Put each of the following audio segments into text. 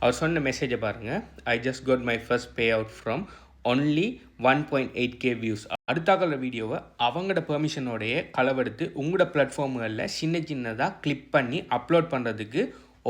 அவர் சொன்ன மெசேஜை பாருங்கள். I just got my first payout from only 1.8K views. அடுத்தாக்கிற வீடியோவை அவங்களோட பெர்மிஷனோடையே களவெடுத்து உங்களோட பிளாட்ஃபார்ம்களில் சின்னதாக கிளிப் பண்ணி அப்லோட் பண்ணுறதுக்கு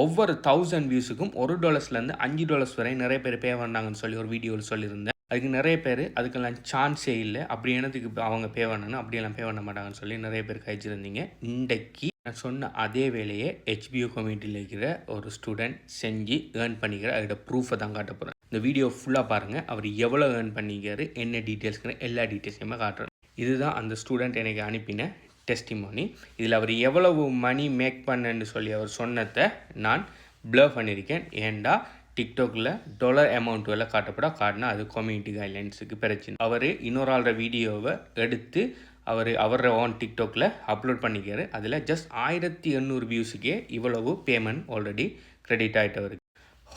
ஒவ்வொரு 1000 வியூஸுக்கும் $1 $5 வரை நிறைய பேர் பே பண்ணாங்கன்னு சொல்லி ஒரு வீடியோவில் சொல்லியிருந்தேன். அதுக்கு நிறைய பேர் அதுக்கெல்லாம் சான்ஸே இல்லை, அப்படி என்னதுக்கு அவங்க பே பண்ணணும், அப்படியெல்லாம் பே பண்ண மாட்டாங்கன்னு சொல்லி நிறைய பேர் கழிச்சிருந்தீங்க. இன்றைக்கு நான் சொன்ன அதே வேலையை HBO கம்யூனிட்டியில் இருக்கிற ஒரு ஸ்டூடெண்ட் செஞ்சு ஏர்ன் பண்ணிக்கிற அதோட ப்ரூஃபை தான் காட்ட போகிறேன். இந்த வீடியோ ஃபுல்லாக பாருங்கள். அவர் எவ்வளோ ஏர்ன் பண்ணிக்கிறாரு, என்ன டீட்டெயில்ஸ்ங்கிற எல்லா டீட்டெயில்ஸையுமே காட்டுறேன். இதுதான் அந்த ஸ்டூடெண்ட் எனக்கு அனுப்பின டெஸ்டிமோனி. இதில் அவர் எவ்வளவு மணி மேக் பண்ணன்னு சொல்லி அவர் சொன்னதை நான் ப்ளர் பண்ணியிருக்கேன். ஏண்டா டிக்டாக்ல டாலர் அமௌண்ட் எல்லாம் காட்டினா அது கம்யூனிட்டி கைட்லைன்ஸுக்கு பிரச்சனை. அவர் இன்னொரு ஆள்ற வீடியோவை எடுத்து அவரோட ஓன் டிக்டாக்ல அப்லோட் பண்ணிக்காரு. அதில் ஜஸ்ட் 1800 வியூஸுக்கே இவ்வளவு பேமெண்ட் ஆல்ரெடி கிரெடிட் ஆகிட்டு வருது.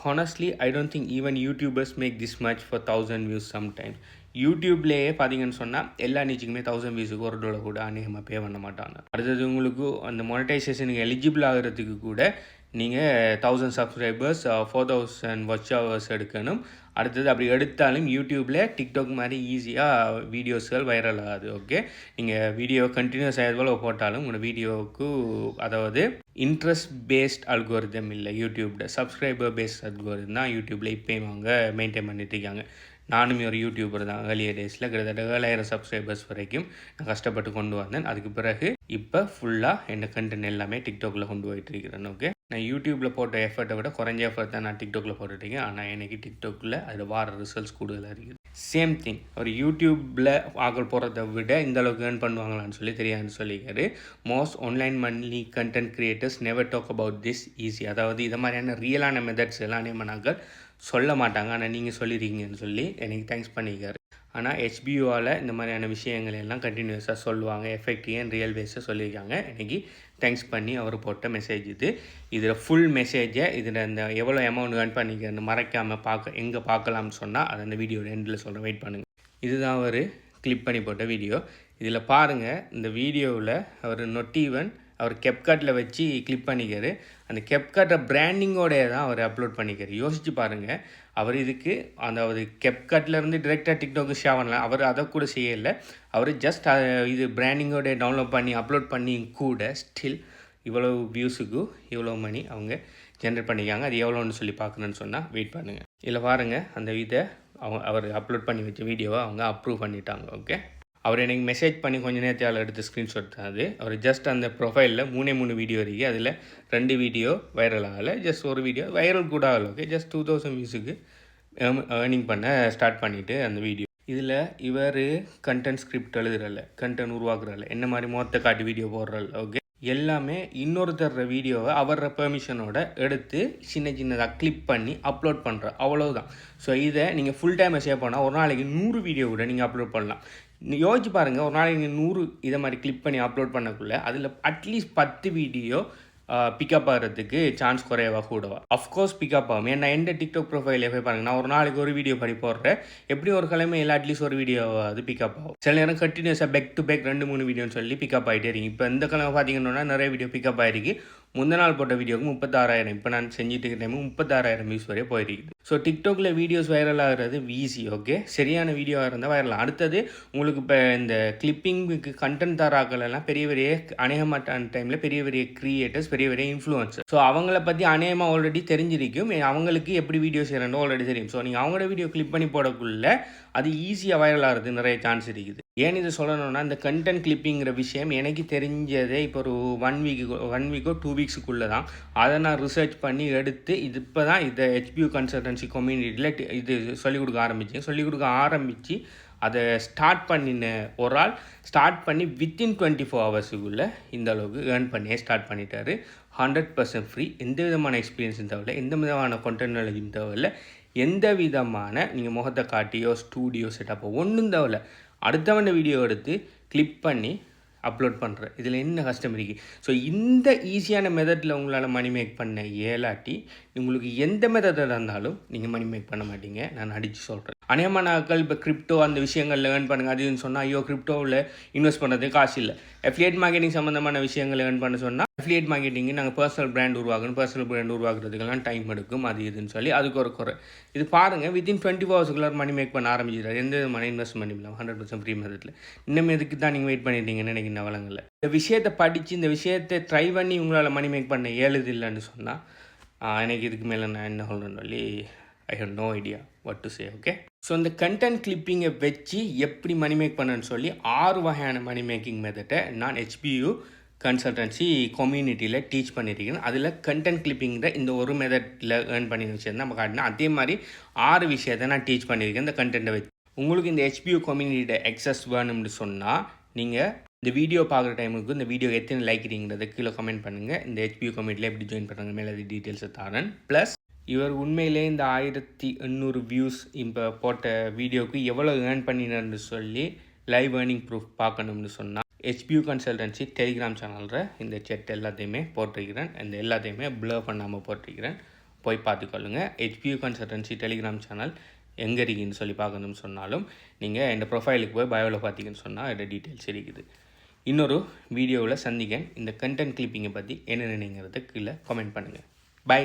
Honestly I don't think even YouTubers make this much for 1000 views. Sometimes யூடியூப்லேயே பார்த்தீங்கன்னு சொன்னால் எல்லா நியூஸுக்குமே 1000 வியூஸுக்கு $1 கூட அநேகமாக பே பண்ண மாட்டாங்க. அடுத்தது உங்களுக்கு அந்த மானிட்டைசேஷனுக்கு எலிஜிபிள் ஆகிறதுக்கு கூட நீங்கள் 1000 சப்ஸ்கிரைபர்ஸ் 4000 வாட்ச் ஹவர்ஸ் எடுக்கணும். அடுத்தது அப்படி எடுத்தாலும் யூடியூப்பில் டிக்டாக் மாதிரி ஈஸியாக வீடியோஸ்கள் வைரல் ஆகாது. ஓகே, நீங்கள் வீடியோ கண்டினியூஸ் ஆகியது போட்டாலும் உங்களோட வீடியோவுக்கு அதாவது இன்ட்ரெஸ்ட் பேஸ்ட் அல்கோரிதம் இல்லை, யூடியூப்பில் சப்ஸ்கிரைபர் பேஸ்ட் அல்கோரிதம் தான் யூடியூப்பில் இப்போயும் அவங்க மெயின்டைன் பண்ணிட்டு இருக்காங்க. நானும் ஒரு யூடியூபர் தான். ஏர்லியர் டேஸில் கிட்டத்தட்ட 7000 சப்ஸ்கிரைபர்ஸ் வரைக்கும் நான் கஷ்டப்பட்டு கொண்டு வந்தேன். அதுக்கு பிறகு இப்போ ஃபுல்லாக என் கண்டென்ட் எல்லாமே டிக்டாக்ல கொண்டு போயிட்டு இருக்கிறேன். ஓகே, நான் யூடியூப்பில் போட்ட எஃபர்ட்டை விட குறைஞ்ச எஃபர்ட் தான் நான் டிக்டாக்ல போட்டுருக்கேன். ஆனால் எனக்கு டிக்டாக்ல அதில் வார ரிசல்ட்ஸ் கூடுதலாக இருக்குது. சேம் திங் ஒரு யூடியூப்பில் ஆக்கள் போகிறத விட இந்த அளவுக்கு ஏர்ன் பண்ணுவாங்களான்னு சொல்லி தெரியாதுன்னு சொல்லிக்காரு. Most online money content creators never talk about this easy. அதாவது இது மாதிரியான ரியலான மெத்தட்ஸ் எல்லாம் நாங்கள் சொல்ல மாட்டாங்க, ஆனால் நீங்கள் சொல்லியிருக்கீங்கன்னு சொல்லி எனக்கு தேங்க்ஸ் பண்ணிக்காரு. ஆனால் HBOவால் இந்த மாதிரியான விஷயங்கள் எல்லாம் கண்டினியூஸாக சொல்லுவாங்க, எஃபெக்டிவ் அண்ட் ரியல் பேஸை சொல்லியிருக்காங்க. எனக்கு தேங்க்ஸ் பண்ணி அவர் போட்ட மெசேஜ் இதில் ஃபுல் மெசேஜை இதில் இந்த எவ்வளோ அமௌண்ட் ஏர்ன் பண்ணிக்கிறேன்னு மறைக்காமல் எங்கே பார்க்கலாம்னு சொன்னால் அதை அந்த வீடியோ எண்டில் சொல்கிறேன், வெயிட் பண்ணுங்கள். இதுதான் அவர் கிளிப் பண்ணி போட்ட வீடியோ. இதில் பாருங்கள், இந்த வீடியோவில் அவர் நொட்டீவன் அவர் கெப்கட்டில் வச்சு கிளிப் பண்ணிக்காரு. அந்த கெப்கட்டை பிராண்டிங்கோடைய தான் அவர் அப்லோட் பண்ணிக்காரு. யோசிச்சு பாருங்கள், அவர் இதுக்கு அதாவது கெப்கட்லேருந்து டிரெக்டாக டிக்டாக்கு ஷேர் பண்ணலாம். அவர் அதை கூட செய்யலை. அவர் ஜஸ்ட் இது பிராண்டிங்கோடைய டவுன்லோட் பண்ணி அப்லோட் பண்ணி கூட ஸ்டில் இவ்வளோ வியூஸுக்கு இவ்வளோ மணி அவங்க ஜென்ரேட் பண்ணிக்காங்க. அது எவ்வளோன்னு சொல்லி பார்க்கணுன்னு சொன்னால் வெயிட் பண்ணுங்கள். இதில் பாருங்கள், அந்த இதை அவர் அப்லோட் பண்ணி வச்ச வீடியோவை அவங்க அப்ரூவ் பண்ணிட்டாங்க. ஓகே, அவர் எனக்கு மெசேஜ் பண்ணி கொஞ்சம் நேரத்தில் எடுத்து ஸ்க்ரீன்ஷாட் தான் அது. அவர் ஜஸ்ட் அந்த ப்ரொஃபைலில் 3 வீடியோ இருக்குது. அதில் 2 வீடியோ வைரல் ஆகலை, ஜஸ்ட் ஒரு வீடியோ வைரல் கூட ஆகலை. ஓகே, ஜஸ்ட் 2000 வியூஸுக்கு ஏர்னிங் பண்ண ஸ்டார்ட் பண்ணிவிட்டு அந்த வீடியோ. இதில் இவர் கண்டென்ட் ஸ்கிரிப்ட் எழுதுறல, கண்டென்ட் உருவாக்குறல, என்ன மாதிரி மொத்த காட்டி வீடியோ போடுறல. ஓகே, எல்லாமே இன்னொருத்தர் வீடியோவை அவர பெர்மிஷனோட எடுத்து சின்னதாக கிளிப் பண்ணி அப்லோட் பண்ணுற அவ்வளோதான். ஸோ இதை நீங்கள் ஃபுல் டைம் சேவ் பண்ணால் ஒரு நாளைக்கு 100 வீடியோ கூட நீங்கள் அப்லோட் பண்ணலாம். யோசிச்சு பாருங்கள், ஒரு நாளைக்கு நீங்கள் 100 இதை மாதிரி கிளிக் பண்ணி அப்லோட் பண்ணக்குள்ளே அதில் அட்லீஸ்ட் 10 வீடியோ பிக்கப் ஆகிறதுக்கு சான்ஸ் குறையவா கூடவா? அஃப்கோர்ஸ் பிக்கப் ஆகும். ஏன்னா எந்த டிக்டாக் ப்ரொஃபைலே போய் பாருங்கள், நான் ஒரு நாளைக்கு ஒரு வீடியோ படி போடுறேன், எப்படி ஒரு கிழமை இல்லை அட்லீஸ்ட் ஒரு வீடியோ அது பிக்கப் ஆகும். சில நேரம் கண்டினியூஸாக பேக் டு பேக் 2-3 வீடியோன்னு சொல்லி பிக்கப் ஆகிட்டே இருக்கு. இப்போ இந்த கிழமை பார்த்தீங்கன்னா நிறைய வீடியோ பிக்கப் ஆகிருக்கு. முந்தின நாள் போட்ட வீடியோக்கு 36,000, இப்போ நான் செஞ்சுட்டு இருக்க டைமு 36,000 வியூஸ் வரையே போயிருக்குது. ஸோ டிக்டாக்ல வீடியோஸ் வைரல் ஆகிறது ஈஸி. ஓகே, சரியான வீடியோவாக இருந்தால் வைரல். அடுத்தது உங்களுக்கு இப்போ இந்த கிளிப்பிங்க்கு கண்டென்ட் தராக்களெல்லாம் பெரிய அநேகமான டைமில் பெரிய கிரியேட்டர்ஸ், பெரிய இன்ஃப்ளூயன்சர். ஸோ அவங்கள பற்றி அநேகமாக ஆல்ரெடி தெரிஞ்சிருக்கும். அவங்களுக்கு எப்படி வீடியோ செய்யறோம் ஆல்ரெடி தெரியும். ஸோ நீங்கள் அவங்களோட வீடியோ கிளிக் பண்ணி போடக்குள்ள அது ஈஸியாக வைரல் ஆகிறது நிறைய சான்ஸ் இருக்குது. ஏன் இது சொல்லணும்னா, இந்த கண்டென்ட் கிளிப்பிங்கிற விஷயம் எனக்கு தெரிஞ்சதே இப்போ ஒரு 1 வீக்கோ 2 வீக்ஸுக்குள்ளே தான். அதை நான் ரிசர்ச் பண்ணி எடுத்து இப்போ தான் இதை HBO கன்சல்டன்சி கம்யூனிட்டியில் இது சொல்லிக் கொடுக்க ஆரம்பித்து அதை ஸ்டார்ட் பண்ணின ஒரு ஆள் ஸ்டார்ட் பண்ணி வித்தின் 24 ஹவர்ஸுக்குள்ளே இந்த அளவுக்கு ஏர்ன் பண்ணியே ஸ்டார்ட் பண்ணிட்டாரு. 100% ஃப்ரீ, எந்த விதமான எக்ஸ்பீரியன்ஸும் தேவையில்லை, எந்த விதமான கண்டென்ட் நாலேஜும் தேவையில்லை, எந்த விதமான நீங்கள் முகத்தை காட்டியோ ஸ்டூடியோ செட்டப்போ ஒன்றும் தேவையில்லை. அடுத்தவன வீடியோ எடுத்து கிளிக் பண்ணி அப்லோட் பண்ணுறேன். இதில் என்ன கஷ்டம் இருக்குது? ஸோ இந்த ஈஸியான மெத்தடில் உங்களால் மணி மேக் பண்ண இயலாட்டி உங்களுக்கு எந்த மெத்தடாக இருந்தாலும் நீங்கள் மணி மேக் பண்ண மாட்டீங்க, நான் அடித்து சொல்கிறேன். அநேகமான ஆட்கள் இப்போ கிரிப்டோ அந்த விஷயங்கள் ஏர்ன் பண்ணுங்க அதுன்னு சொன்னால் ஐயோ கிரிப்டோவில் இன்வெஸ்ட் பண்ணுறதுக்கு காசு இல்லை. அஃபிலியேட் மார்க்கெட்டிங் சம்மந்தமான விஷயங்கள் ஏர்ன் பண்ண சொன்னால் அஃபிலியேட் மார்க்கெட்டிங்கு நாங்கள் பர்சனல் பிராண்ட் உருவாக்குறதுக்கெல்லாம் டைம் எடுக்கும் அது இதுன்னு சொல்லி அதுக்கு ஒரு குறை. இது பாருங்கள் வித்தின் 24 ஹவர்ஸ்க்குள்ள மணி மேக் பண்ண ஆரம்பிச்சிடாரு. எந்த மணி இன்வெஸ்ட் பண்ணிக்கலாம் 100% ஃப்ரீ மெத்தடில். இன்னும் எதுக்கு தான் நீங்கள் வெயிட் பண்ணிட்டீங்கன்னு எனக்கு இந்த வளங்களில் இந்த விஷயத்தை படித்து இந்த விஷயத்தை ட்ரை பண்ணி உங்களால் மணி மேக் பண்ண ஏழுது இல்லைன்னு சொன்னால் எனக்கு இதுக்கு மேலே நான் என்ன சொல்கிறேன்னு சொல்லி I have no idea what to say. Okay, so இந்த கண்டென்ட் கிளிப்பிங்கை வச்சு எப்படி மணி மேக் பண்ணன்னு சொல்லி 6 வகையான மணி மேக்கிங் மெத்தடை நான் HBU கன்சல்டன்சி கம்யூனிட்டியில் டீச் பண்ணியிருக்கேன். அதில் கண்டென்ட் கிளிப்பிங்கிற இந்த ஒரு மெத்தடில் ஏர்ன் பண்ணி வச்சுருந்தேன் நம்ம காட்டினா அதே மாதிரி 6 விஷயத்தை நான் டீச் பண்ணியிருக்கேன் இந்த கண்டென்ட்டை வச்சு. உங்களுக்கு இந்த HBU கம்யூனிட்டியோட எக்ஸஸ் வேணும்னு சொன்னால் நீங்கள் இந்த வீடியோ பார்க்குற டைமுக்கு இந்த வீடியோ எத்தனை லைக்கிறீங்கிறத கீழே கமெண்ட் பண்ணுங்கள். இந்த HBU கம்யூனிட்டியில் எப்படி ஜாயின் பண்ணுறாங்க மேலே அது டீட்டெயில்ஸை தரேன். ப்ளஸ் இவர் உண்மையிலே இந்த 1800 வியூஸ் இப்போ போட்ட வீடியோவுக்கு எவ்வளோ ஏர்ன் பண்ணினு சொல்லி லைவ் ஏர்னிங் ப்ரூஃப் பார்க்கணும்னு சொன்னால் HBU கன்சல்டன்சி டெலிகிராம் சேனலில் இந்த செட் எல்லாத்தையுமே போட்டிருக்கிறேன். இந்த எல்லாத்தையுமே ப்ளர் பண்ணாமல் போட்டிருக்கிறேன், போய் பார்த்துக்கொள்ளுங்க. HBU கன்சல்டன்சி டெலிகிராம் சேனல் எங்கே இருக்குன்னு சொல்லி பார்க்கணும்னு சொன்னாலும் நீங்கள் இந்த ப்ரொஃபைலுக்கு போய் பயோவில் பார்த்தீங்கன்னு சொன்னால் இதோட டீட்டெயில்ஸ் இருக்குது. இன்னொரு வீடியோவில் சந்திக்கேன். இந்த கண்டென்ட் கிளிப்பிங்கை பற்றி என்ன நினைங்கிறத கீழே கமெண்ட் பண்ணுங்கள். பை.